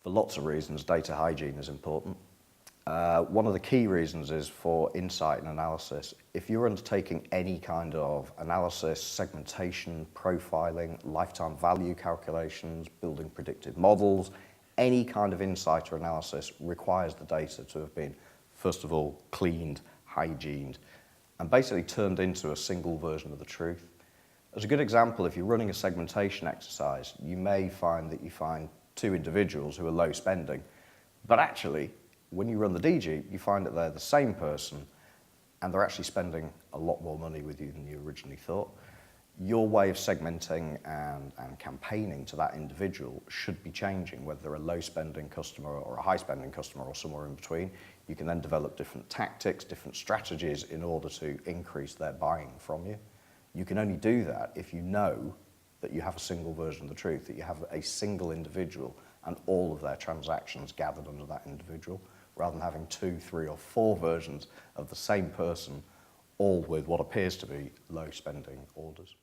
For lots of reasons, data hygiene is important. One of the key reasons is for insight and analysis. If you're undertaking any kind of analysis, segmentation, profiling, lifetime value calculations, building predictive models, any kind of insight or analysis requires the data to have been, first of all, cleaned, hygiened, and basically turned into a single version of the truth. As a good example, if you're running a segmentation exercise, you may find that you find two individuals who are low spending, but actually, when you run the DG, you find that they're the same person and they're actually spending a lot more money with you than you originally thought. Your way of segmenting and campaigning to that individual should be changing, whether they're a low spending customer or a high spending customer or somewhere in between. You can then develop different tactics, different strategies in order to increase their buying from you. You can only do that if you know that you have a single version of the truth, that you have a single individual and all of their transactions gathered under that individual, rather than having 2, 3 or 4 versions of the same person, all with what appears to be low spending orders.